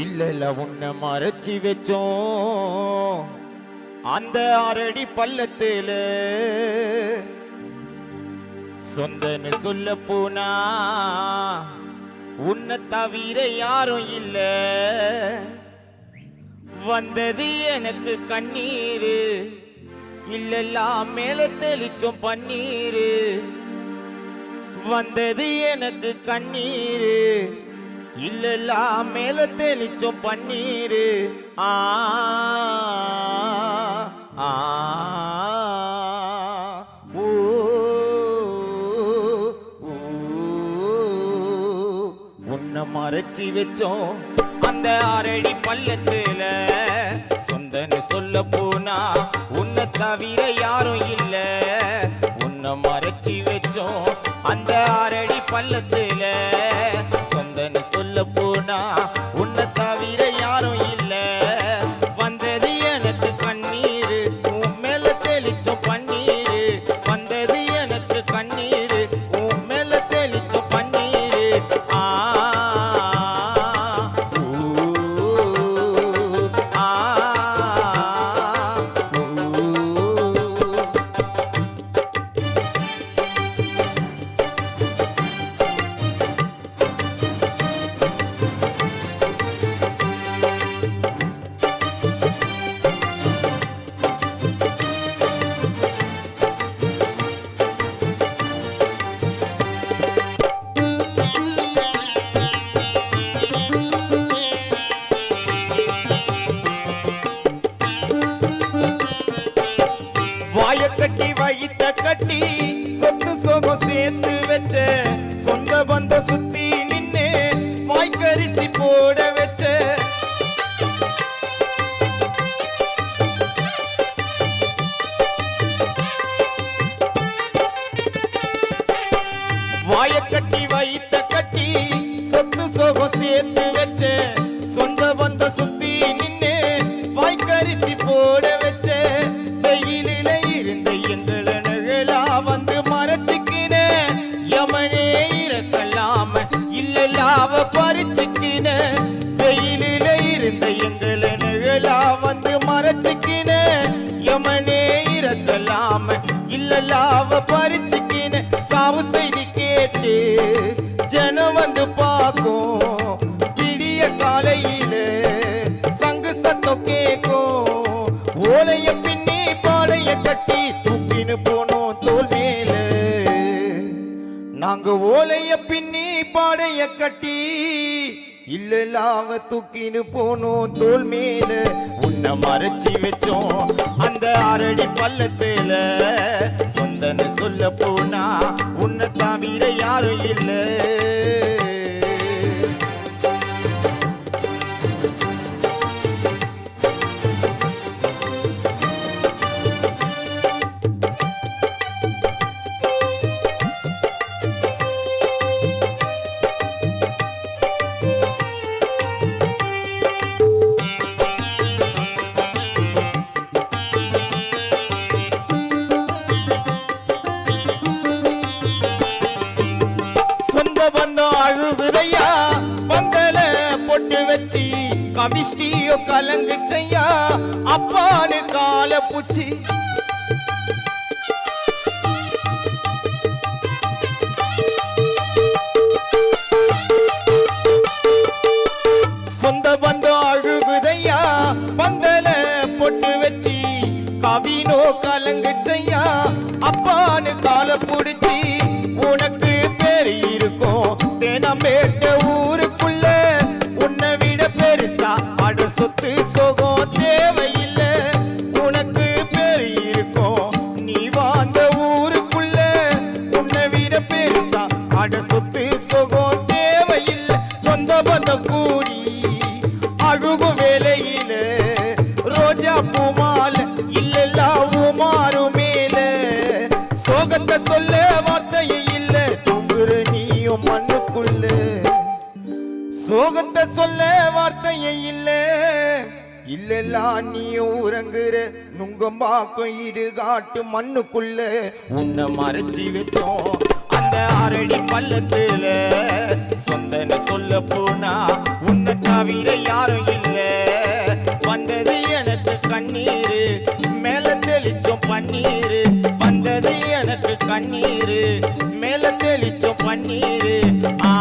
இல்ல உன்னை மறைச்சி வச்சோம் அந்த 6 அடி பள்ளத்துல சொந்தன்னு சொல்ல போனா உன்னை தவிர யாரும் இல்ல வந்தது எனக்கு கண்ணீரு இல்லெல்லாம் மேல தெளிச்சோம் பன்னீரு வந்தது எனக்கு கண்ணீரு இல்லெல்லாம் மேல தெளிச்சோம் பன்னீரு ஆ ஆ ஓ உன்னை மறைச்சி வச்சோம் அந்த 6 அடி பள்ளத்துல சொந்தன்னு சொல்ல போனா உன்னை தவிர யாரும் இல்ல உன்னை மறைச்சி வச்சோம் அந்த 6 அடி பள்ளத்துல சொந்தன்னு சொல்ல போனா உன்னை தவிர யாரும் இல்ல வந்தது எனக்கு கண்ணீரு உன் மேல தெளிச்சோம் பன்னீரு வந்தது எனக்கு கண்ணீரு உன் மேல தெளிச்சோம் பன்னீரு ஆ கட்டி வைத்த கட்டி சொத்து சோகம் சேர்த்து வச்ச சொந்த பந்த சுத்தி நின்னு வாய்க்கரிசி போட வச்ச வாய கட்டி வைத்த கட்டி சொத்து சோகம் சேர்த்து வச்ச சொந்த பந்த சுத்தி நின்னு வாய்க்கரிசி போட வச்ச வெயிலில இருந்த எங்களை நிழலா வந்து மறைச்சிக்கின யமனே இறக்கலாம இல்லலாவ பறிச்சுக்கின வெயிலில இருந்த எங்களை நிழலா வந்து மறைச்சிக்கின யமனே இறக்கலாம இல்லலாவ பறிச்சுக்கின சாவு செய்தி கேட்டு ஜனம் வந்து பார்க்கும் விடிய காலையில சங்கு சத்தம் கேட்கும் ஓலைய பின்னி பாடைய கட்டி தூக்கின்னு போனோம் தோல் மேல நாங்க ஓலைய பின்னி பாடைய கட்டி இல்லலாவ தூக்கின்னு போனோம் தோல் மேல உன்னை மறைச்சி வச்சோம் அந்த 6 அடி பள்ளத்துல சொந்தன்னு சொல்ல போனா உன்னை தவிர யாரும் இல்ல அழுகுதையா பந்தல பொட்டு வச்சி கவிஷ்டியோ கலங்கு செய்யா அப்பானு கால பூச்சி சொந்த பந்தம் அழுகுதையா பந்தல பொட்டு வச்சி கவினோ கலங்கு செய்யா அப்பானு கால புடிச்சி உனக்கு பேரு இருக்கும் தேனமேட்ட ஊருக்குள்ள உன்னை விட பெருசா அட சொத்து சோகம் தேவையில்லை உனக்கு பேரு இருக்கும் நீ வாழ்ந்த ஊருக்குள்ள உன்னை விட பெருசா அட சொத்து சோகம் தேவையில்லை சொந்த பந்தம் கூடி அழுகும் வேலையில ரோஜா பூமால இல்லெல்லாம் மாறு மேல சோகத்தை சொல்ல வார்த்தையை இல்ல தூங்குற நீயும் மண்ணுக்குள்ள சோகத்தை சொல்ல வார்த்தையை இல்ல இல்லெல்லாம் நீயும் உறங்குற நுங்கம்பாக்கம் இடுகாட்டு மண்ணுக்குள்ள உன்னை மறைச்சி வச்சோம் அந்த 6 அடி பள்ளத்துல சொந்தன்னு சொல்ல போனா உன்னை தவிர யாரும் இல்ல. வந்தது எனக்கு கண்ணீரு மேல தெளிச்சோம் பன்னீரு, வந்தது எனக்கு கண்ணீரு மேல தெளிச்சோம் பன்னீரு. ஆ